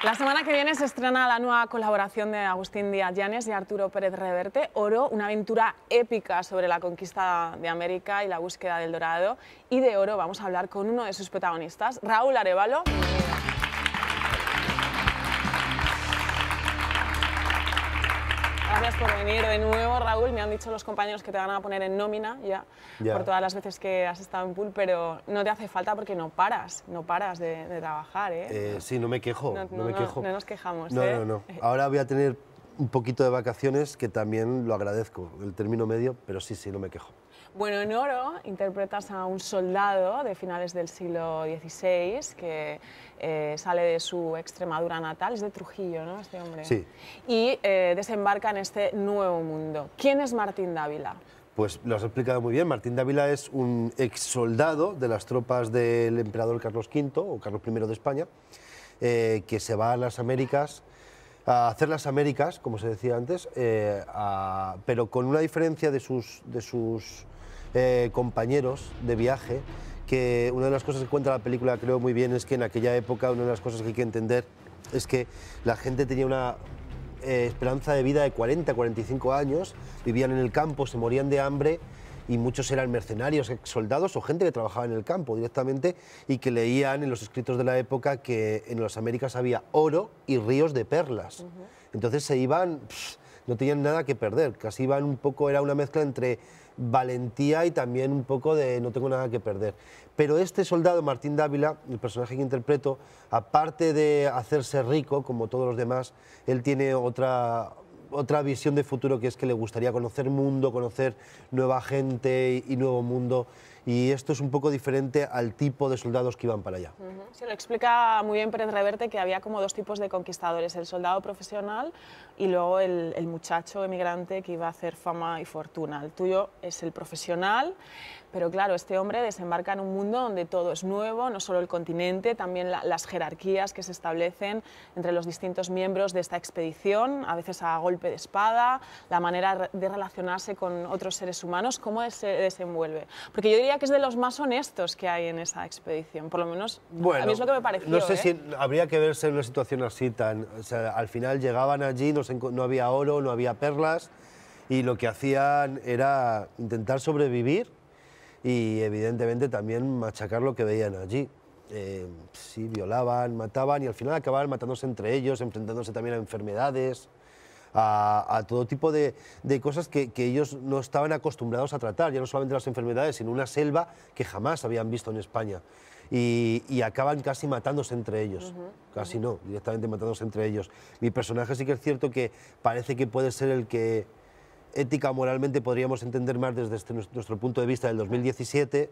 La semana que viene se estrena la nueva colaboración de Agustín Díaz Llanes y Arturo Pérez Reverte, Oro, una aventura épica sobre la conquista de América y la búsqueda del dorado. Y de Oro vamos a hablar con uno de sus protagonistas, Raúl Arévalo. Gracias por venir de nuevo, Raúl. Me han dicho los compañeros que te van a poner en nómina ya por todas las veces que has estado en Pool, pero no te hace falta porque no paras de trabajar, ¿eh? Sí, no me quejo, no me quejo. No nos quejamos, no, ¿eh? No. Ahora voy a tener un poquito de vacaciones, que también lo agradezco, el término medio, pero sí, no me quejo. Bueno, en Oro interpretas a un soldado de finales del siglo XVI que sale de su Extremadura natal, es de Trujillo, ¿no?, este hombre. Sí. Y desembarca en este nuevo mundo. ¿Quién es Martín Dávila? Pues lo has explicado muy bien. Martín Dávila es un ex soldado de las tropas del emperador Carlos V, o Carlos I de España, que se va a las Américas, a hacer las Américas, como se decía antes, pero con una diferencia de sus compañeros de viaje, que una de las cosas que cuenta la película, creo muy bien, es que en aquella época una de las cosas que hay que entender es que la gente tenía una esperanza de vida de 40, 45 años, vivían en el campo, se morían de hambre, y muchos eran mercenarios, ex soldados o gente que trabajaba en el campo directamente y que leían en los escritos de la época que en las Américas había oro y ríos de perlas. Entonces se iban, no tenían nada que perder, casi iban un poco, era una mezcla entre valentía y también un poco de no tengo nada que perder. Pero este soldado, Martín Dávila, el personaje que interpreto, aparte de hacerse rico, como todos los demás, él tiene otra visión de futuro, que es que le gustaría conocer mundo, conocer nueva gente y nuevo mundo. Y esto es un poco diferente al tipo de soldados que iban para allá. Se lo explica muy bien Pérez Reverte, que había como dos tipos de conquistadores, el soldado profesional y luego el muchacho emigrante que iba a hacer fama y fortuna. El tuyo es el profesional, pero claro, este hombre desembarca en un mundo donde todo es nuevo, no solo el continente, también las jerarquías que se establecen entre los distintos miembros de esta expedición, a veces a golpe de espada, la manera de relacionarse con otros seres humanos, cómo se desenvuelve. Porque yo diría que es de los más honestos que hay en esa expedición, por lo menos bueno, a mí es lo que me pareció. No sé si habría que verse en una situación así tan... O sea, al final llegaban allí, no había oro, no había perlas, y lo que hacían era intentar sobrevivir y evidentemente también machacar lo que veían allí. Sí, violaban, mataban y al final acababan matándose entre ellos, enfrentándose también a enfermedades, a todo tipo de cosas que ellos no estaban acostumbrados a tratar, ya no solamente las enfermedades, sino una selva que jamás habían visto en España. Y acaban casi matándose entre ellos, casi no, directamente matándose entre ellos. Mi personaje sí que es cierto que parece que puede ser el que ética o moralmente podríamos entender más desde nuestro punto de vista del 2017,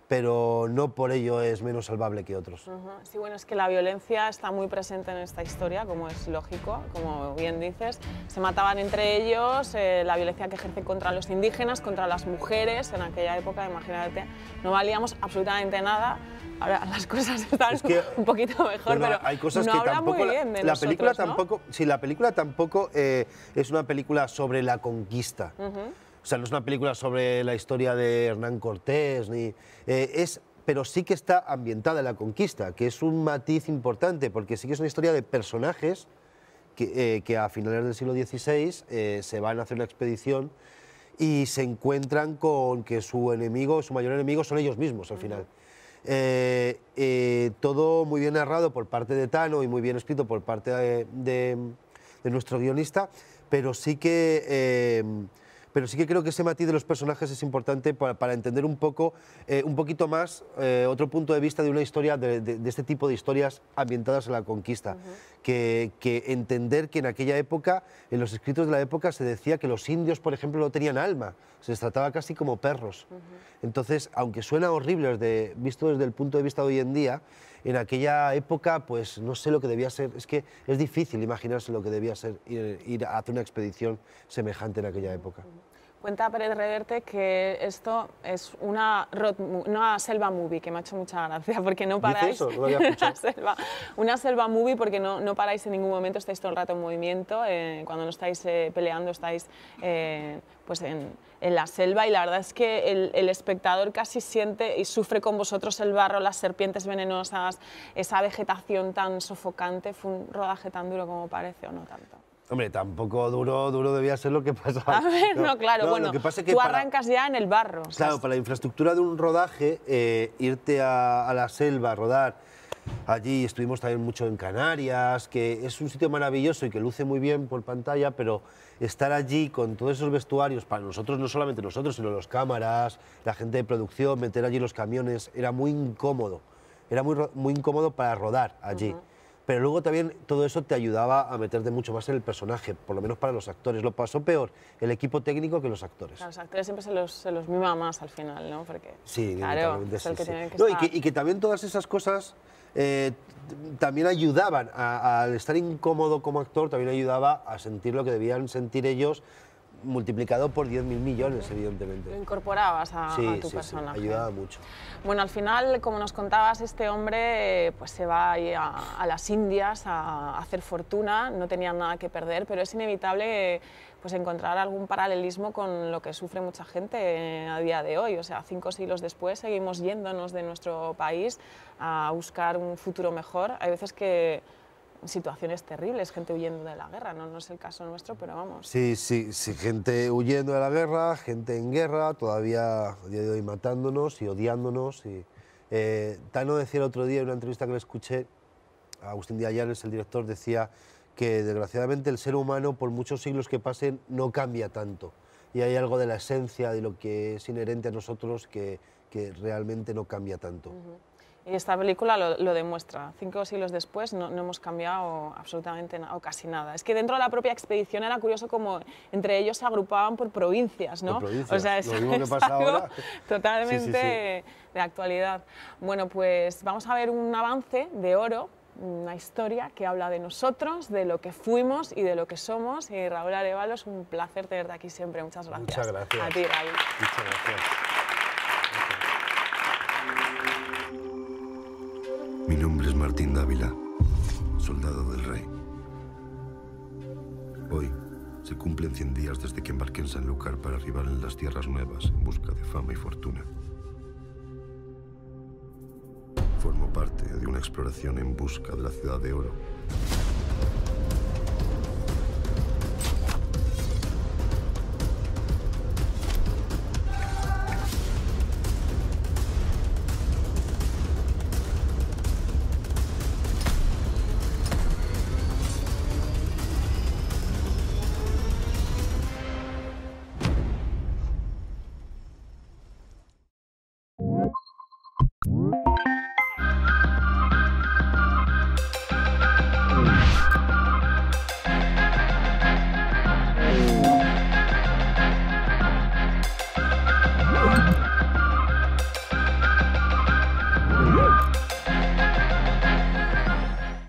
pero no por ello es menos salvable que otros. Sí, bueno, es que la violencia está muy presente en esta historia, como es lógico, como bien dices. Se mataban entre ellos, la violencia que ejercen contra los indígenas, contra las mujeres, en aquella época, imagínate, no valíamos absolutamente nada. Ahora las cosas están un poquito mejor, pero hay cosas no que habla tampoco, muy bien de la película nosotros, tampoco, ¿no? Sí, la película tampoco es una película sobre la conquista. O sea, no es una película sobre la historia de Hernán Cortés, pero sí que está ambientada en la conquista, que es un matiz importante, porque sí que es una historia de personajes que a finales del siglo XVI se van a hacer una expedición y se encuentran con que su mayor enemigo son ellos mismos al final. Todo muy bien narrado por parte de Tano y muy bien escrito por parte de nuestro guionista, pero sí que creo que ese matiz de los personajes es importante para entender un poquito más otro punto de vista de una historia, de este tipo de historias ambientadas en la conquista. Que entender que en aquella época, en los escritos de la época, se decía que los indios, por ejemplo, no tenían alma, se les trataba casi como perros. Entonces, aunque suena horrible visto desde el punto de vista de hoy en día, en aquella época, pues no sé lo que debía ser, es que es difícil imaginarse lo que debía ser ir a hacer una expedición semejante en aquella época. Cuenta Pérez Reverte que esto es una selva movie, que me ha hecho mucha gracia, porque no paráis... ¿Dice eso? No lo había escuchado. una selva movie porque no paráis en ningún momento, estáis todo el rato en movimiento, cuando no estáis peleando estáis pues en la selva, y la verdad es que el espectador casi siente y sufre con vosotros el barro, las serpientes venenosas, esa vegetación tan sofocante. ¿Fue un rodaje tan duro como parece o no tanto? Hombre, tampoco duro debía ser lo que pasaba. A ver, no, claro, bueno, lo que pasa es que tú arrancas ya en el barro. Claro, para la infraestructura de un rodaje, irte a la selva a rodar, allí estuvimos también mucho en Canarias, que es un sitio maravilloso y que luce muy bien por pantalla, pero estar allí con todos esos vestuarios, para nosotros, no solamente nosotros, sino los cámaras, la gente de producción, meter allí los camiones, era muy incómodo. Era muy incómodo para rodar allí. Pero luego también todo eso te ayudaba a meterte mucho más en el personaje, por lo menos para los actores. Lo pasó peor el equipo técnico que los actores. Claro, los actores siempre se los mima más al final, ¿no? Porque, sí, claro, sí, es el que sí. tiene que No, estar... y que también todas esas cosas también ayudaban, al estar incómodo como actor, también ayudaba a sentir lo que debían sentir ellos, multiplicado por 10.000 millones, evidentemente. Lo incorporabas a tu personaje. Sí, ayudaba mucho. Bueno, al final, como nos contabas, este hombre pues se va ahí a las Indias a hacer fortuna, no tenía nada que perder, pero es inevitable pues encontrar algún paralelismo con lo que sufre mucha gente a día de hoy. O sea, 5 siglos después seguimos yéndonos de nuestro país a buscar un futuro mejor. Hay veces que situaciones terribles, gente huyendo de la guerra, no es el caso nuestro, pero vamos. Sí, gente huyendo de la guerra, gente en guerra, todavía a día de hoy matándonos y odiándonos. Tano decía el otro día en una entrevista que le escuché, a Agustín Díaz Llanes, el director, decía que desgraciadamente el ser humano, por muchos siglos que pasen, no cambia tanto. Y hay algo de la esencia, de lo que es inherente a nosotros, que realmente no cambia tanto. Y esta película lo demuestra. 5 siglos después no hemos cambiado absolutamente nada, o casi nada. Es que dentro de la propia expedición era curioso como entre ellos se agrupaban por provincias, ¿no? Por provincias. O sea, es, lo mismo que pasa algo ahora. totalmente de actualidad. Bueno, pues vamos a ver un avance de Oro, una historia que habla de nosotros, de lo que fuimos y de lo que somos. Y Raúl Arévalo, es un placer tenerte aquí siempre. Muchas gracias. Muchas gracias. A ti, Raúl. Muchas gracias. Mi nombre es Martín Dávila, soldado del rey. Hoy se cumplen 100 días desde que embarqué en Sanlúcar para arribar en las tierras nuevas en busca de fama y fortuna. Formo parte de una exploración en busca de la Ciudad de Oro.